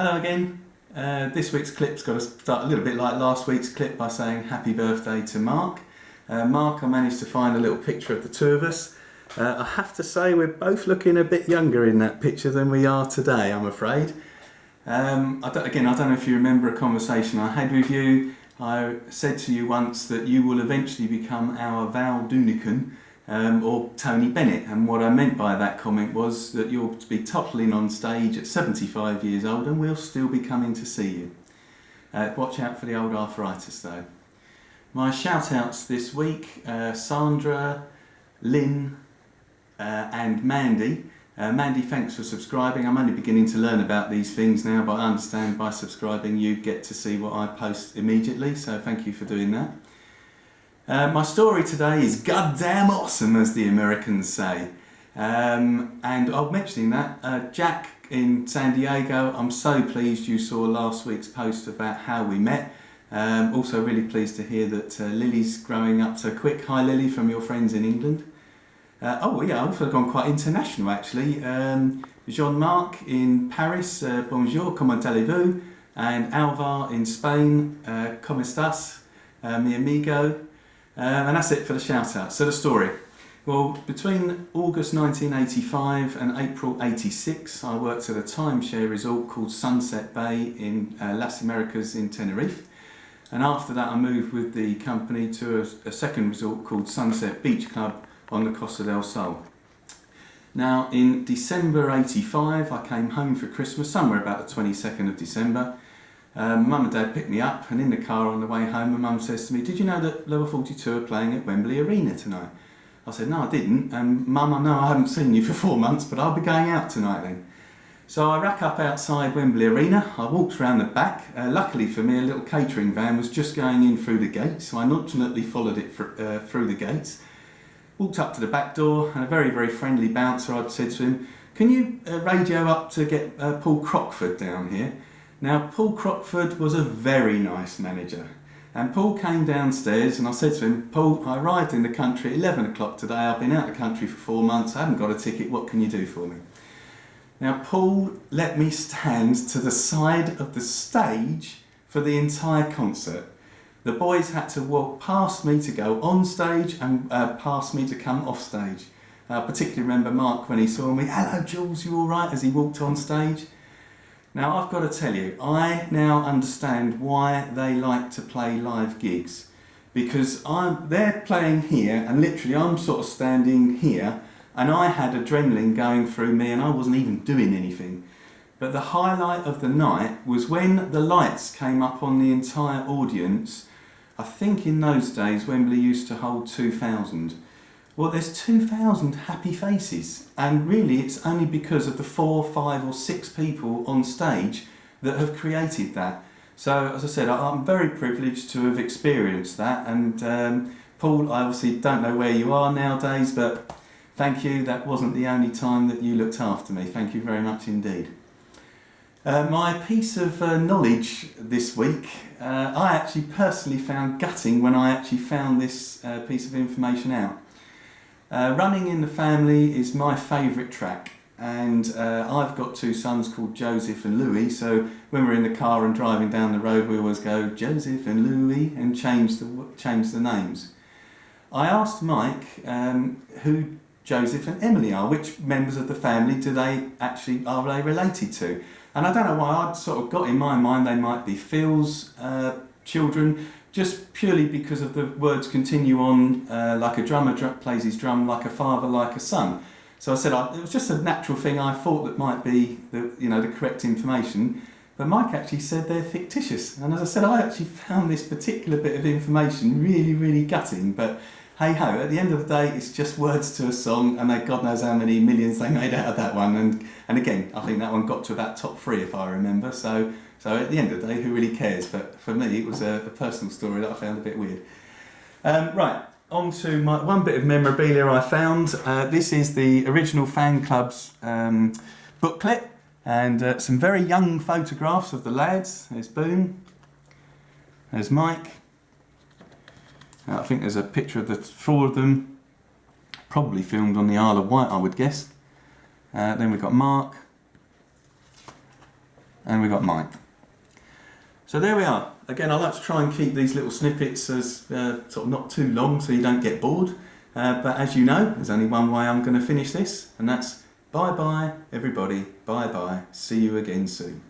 Hello again. This week's clip's got to start a little bit like last week's clip by saying happy birthday to Mark. Mark, I managed to find a little picture of the two of us. I have to say we're both looking a bit younger in that picture than we are today, I'm afraid. I don't know if you remember a conversation I had with you. I said to you once that you will eventually become our Val Doonican or Tony Bennett, and what I meant by that comment was that you'll be toppling on stage at 75 years old and we'll still be coming to see you. Watch out for the old arthritis though. My shout-outs this week, Sandra, Lynn and Mandy. Mandy, thanks for subscribing. I'm only beginning to learn about these things now, but I understand by subscribing you get to see what I post immediately, so thank you for doing that. My story today is goddamn awesome, as the Americans say. And I'm mentioning that, Jack in San Diego, I'm so pleased you saw last week's post about how we met. Also really pleased to hear that Lily's growing up so quick. Hi Lily, from your friends in England. I've also gone quite international actually. Jean-Marc in Paris, bonjour, comment allez-vous? And Alvar in Spain, ¿cómo estás? Mi amigo. And that's it for the shout-out. So the story. Well, between August 1985 and April 86, I worked at a timeshare resort called Sunset Bay in Las Americas in Tenerife. And after that I moved with the company to a second resort called Sunset Beach Club on the Costa del Sol. Now in December 85 I came home for Christmas, somewhere about the 22nd of December. Mum and Dad picked me up, and in the car on the way home my mum says to me, "Did you know that Lower 42 are playing at Wembley Arena tonight?" I said, "No, I didn't, and Mum, I know I haven't seen you for 4 months, but I'll be going out tonight then." So I rack up outside Wembley Arena, I walked around the back. Luckily for me, a little catering van was just going in through the gates, so I nonchalantly followed it through the gates. Walked up to the back door, and a very, very friendly bouncer, I'd said to him, "Can you radio up to get Paul Crockford down here?" Now, Paul Crockford was a very nice manager. And Paul came downstairs and I said to him, "Paul, I arrived in the country at 11 o'clock today. I've been out of the country for 4 months. I haven't got a ticket. What can you do for me?" Now, Paul let me stand to the side of the stage for the entire concert. The boys had to walk past me to go on stage and past me to come off stage. I particularly remember Mark when he saw me, "Hello Jules, you all right?" as he walked on stage. Now I've got to tell you, I now understand why they like to play live gigs. Because they're playing here and literally I'm sort of standing here and I had adrenaline going through me and I wasn't even doing anything. But the highlight of the night was when the lights came up on the entire audience. I think in those days Wembley used to hold 2,000. Well, there's 2,000 happy faces, and really it's only because of the 4, 5 or 6 people on stage that have created that. So as I said, I'm very privileged to have experienced that, and Paul, I obviously don't know where you are nowadays, but thank you, that wasn't the only time that you looked after me. Thank you very much indeed. My piece of knowledge this week, I actually personally found gutting when I actually found this piece of information out. Running in the Family is my favourite track, and I've got 2 sons called Joseph and Louis, so when we're in the car and driving down the road we always go Joseph and Louis and change the names. I asked Mike who Joseph and Emily are, which members of the family are they related to, and I don't know why I'd sort of got in my mind they might be Phil's children, just purely because of the words continue on, like a drummer plays his drum, like a father, like a son. So I said it was just a natural thing I thought that might be the correct information. But Mike actually said they're fictitious. And as I said, I actually found this particular bit of information really, really gutting. But hey ho, at the end of the day, it's just words to a song, and God knows how many millions they made out of that one. And again, I think that one got to about top 3 if I remember. So at the end of the day, who really cares? But for me, it was a personal story that I found a bit weird. Right, on to my one bit of memorabilia I found. This is the original fan club's booklet, and some very young photographs of the lads. There's Boone, there's Mike. I think there's a picture of the 4 of them, probably filmed on the Isle of Wight, I would guess. Then we've got Mark. and we've got Mike. So there we are. Again, I like to try and keep these little snippets as sort of not too long so you don't get bored. But as you know, there's only one way I'm going to finish this, and that's bye bye everybody, bye bye, see you again soon.